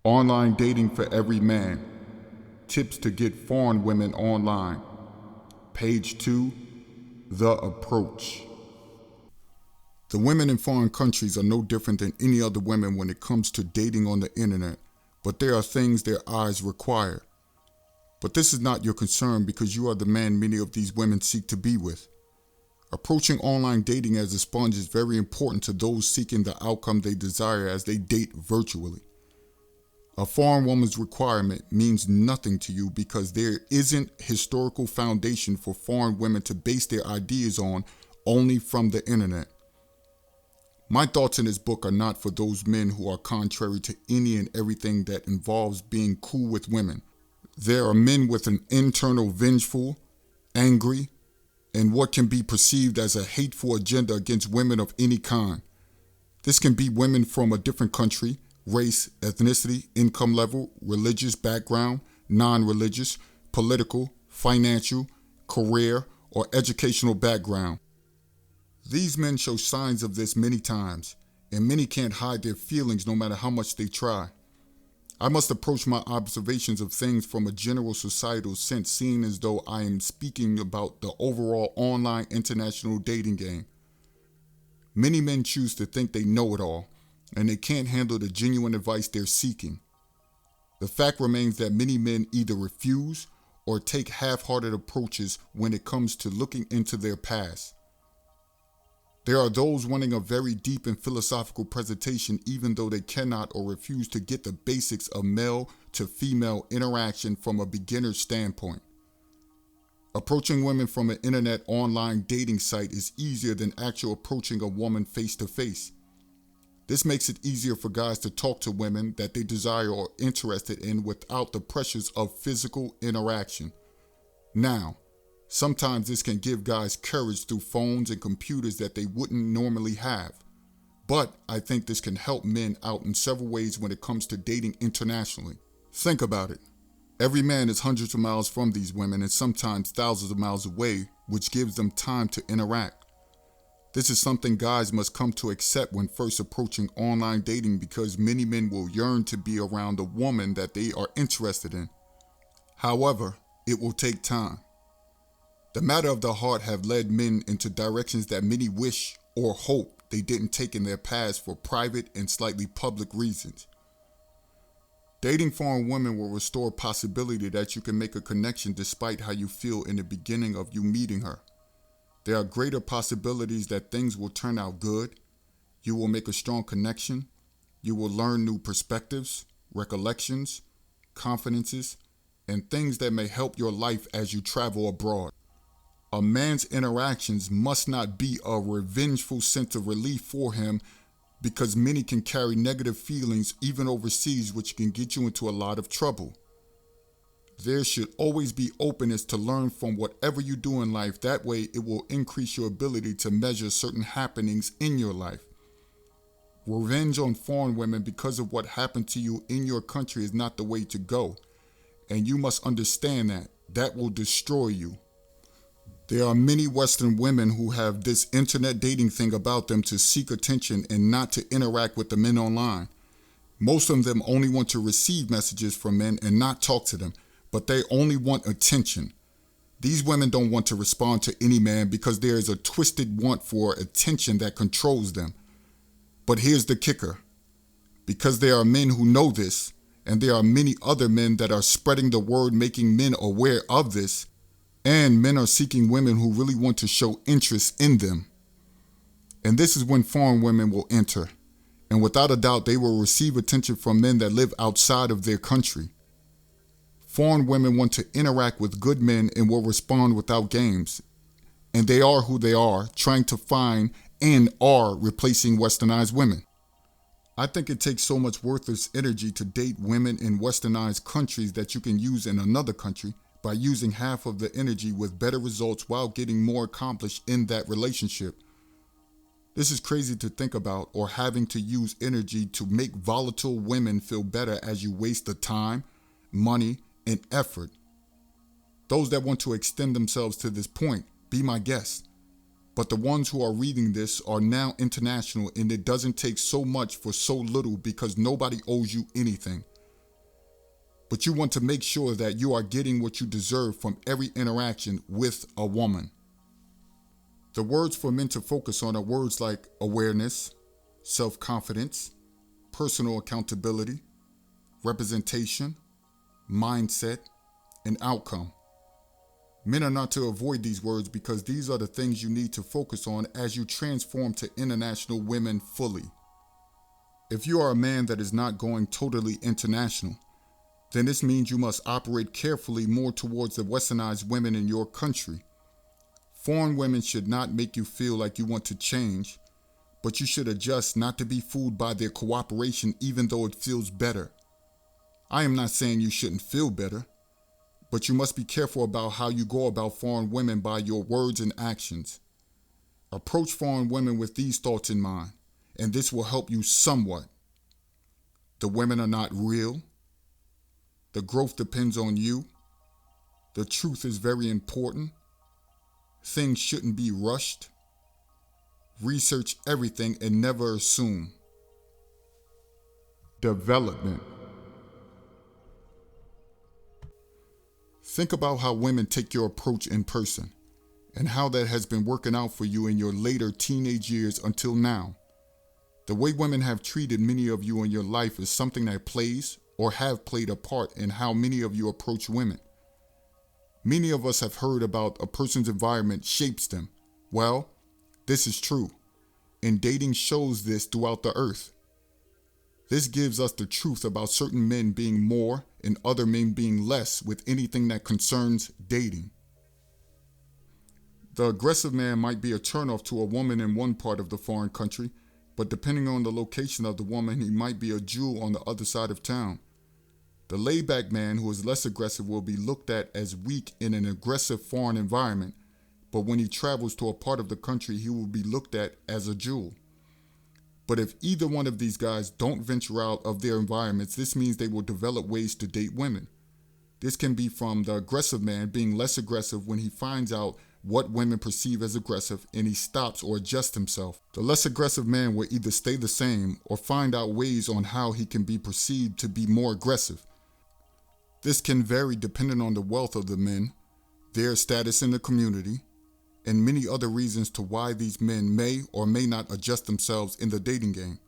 Online dating for every man. Tips to get foreign women online. Page 2. The approach. The women in foreign countries are no different than any other women when it comes to dating on the internet, but there are things their eyes require. But this is not your concern because you are the man many of these women seek to be with. Approaching online dating as a sponge is very important to those seeking the outcome they desire as they date virtually. A foreign woman's requirement means nothing to you because there isn't historical foundation for foreign women to base their ideas on only from the internet. My thoughts in this book are not for those men who are contrary to any and everything that involves being cool with women. There are men with an internal vengeful, angry, and what can be perceived as a hateful agenda against women of any kind. This can be women from a different country, race, ethnicity, income level, religious background, non-religious, political, financial, career, or educational background. These men show signs of this many times, and many can't hide their feelings no matter how much they try. I must approach my observations of things from a general societal sense, seeing as though I am speaking about the overall online international dating game. Many men choose to think they know it all, and they can't handle the genuine advice they're seeking. The fact remains that many men either refuse or take half-hearted approaches when it comes to looking into their past. There are those wanting a very deep and philosophical presentation even though they cannot or refuse to get the basics of male to female interaction from a beginner's standpoint. Approaching women from an internet online dating site is easier than actually approaching a woman face to face. This makes it easier for guys to talk to women that they desire or are interested in without the pressures of physical interaction. Now, sometimes this can give guys courage through phones and computers that they wouldn't normally have. But I think this can help men out in several ways when it comes to dating internationally. Think about it. Every man is hundreds of miles from these women and sometimes thousands of miles away, which gives them time to interact. This is something guys must come to accept when first approaching online dating because many men will yearn to be around a woman that they are interested in. However, it will take time. The matter of the heart have led men into directions that many wish or hope they didn't take in their past for private and slightly public reasons. Dating foreign women will restore possibility that you can make a connection despite how you feel in the beginning of you meeting her. There are greater possibilities that things will turn out good, you will make a strong connection, you will learn new perspectives, recollections, confidences, and things that may help your life as you travel abroad. A man's interactions must not be a revengeful sense of relief for him because many can carry negative feelings even overseas, which can get you into a lot of trouble. There should always be openness to learn from whatever you do in life. That way it will increase your ability to measure certain happenings in your life. Revenge on foreign women because of what happened to you in your country is not the way to go. And you must understand that. That will destroy you. There are many Western women who have this internet dating thing about them to seek attention and not to interact with the men online. Most of them only want to receive messages from men and not talk to them, but they only want attention. These women don't want to respond to any man because there is a twisted want for attention that controls them. But here's the kicker. Because there are men who know this, and there are many other men that are spreading the word making men aware of this, and men are seeking women who really want to show interest in them. And this is when foreign women will enter. And without a doubt, they will receive attention from men that live outside of their country. Foreign women want to interact with good men and will respond without games. And they are who they are, trying to find and are replacing westernized women. I think it takes so much worthless energy to date women in westernized countries that you can use in another country by using half of the energy with better results while getting more accomplished in that relationship. This is crazy to think about, or having to use energy to make volatile women feel better as you waste the time, money, and effort. Those that want to extend themselves to this point, be my guest. But the ones who are reading this are now international, and it doesn't take so much for so little because nobody owes you anything. but you want to make sure that you are getting what you deserve from every interaction with a woman. The words for men to focus on are words like awareness, self-confidence, personal accountability, representation, mindset, and outcome. Men are not to avoid these words because these are the things you need to focus on as you transform to international women fully. If you are a man that is not going totally international, then this means you must operate carefully more towards the westernized women in your country. Foreign women should not make you feel like you want to change, but you should adjust not to be fooled by their cooperation even though it feels better. I am not saying you shouldn't feel better, but you must be careful about how you go about foreign women by your words and actions. Approach foreign women with these thoughts in mind, and this will help you somewhat. The women are not real. The growth depends on you. The truth is very important. Things shouldn't be rushed. Research everything and never assume. Development. Think about how women take your approach in person and how that has been working out for you in your later teenage years until now. The way women have treated many of you in your life is something that plays or have played a part in how many of you approach women. Many of us have heard about a person's environment shapes them. Well, this is true, and dating shows this throughout the earth. This gives us the truth about certain men being more and other men being less with anything that concerns dating. The aggressive man might be a turnoff to a woman in one part of the foreign country, but depending on the location of the woman, he might be a jewel on the other side of town. The laid-back man who is less aggressive will be looked at as weak in an aggressive foreign environment, but when he travels to a part of the country, he will be looked at as a jewel. But if either one of these guys don't venture out of their environments, this means they will develop ways to date women. This can be from the aggressive man being less aggressive when he finds out what women perceive as aggressive and he stops or adjusts himself. The less aggressive man will either stay the same or find out ways on how he can be perceived to be more aggressive. This can vary depending on the wealth of the men, their status in the community, and many other reasons to why these men may or may not adjust themselves in the dating game.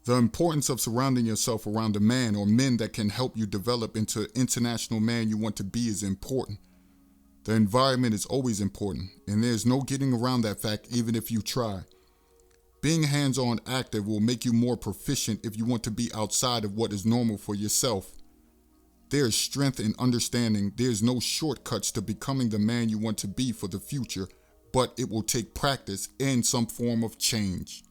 The importance of surrounding yourself around a man or men that can help you develop into the international man you want to be is important. The environment is always important, and there's no getting around that fact even if you try. Being hands-on active will make you more proficient if you want to be outside of what is normal for yourself. There is strength in understanding there's no shortcuts to becoming the man you want to be for the future, but it will take practice and some form of change.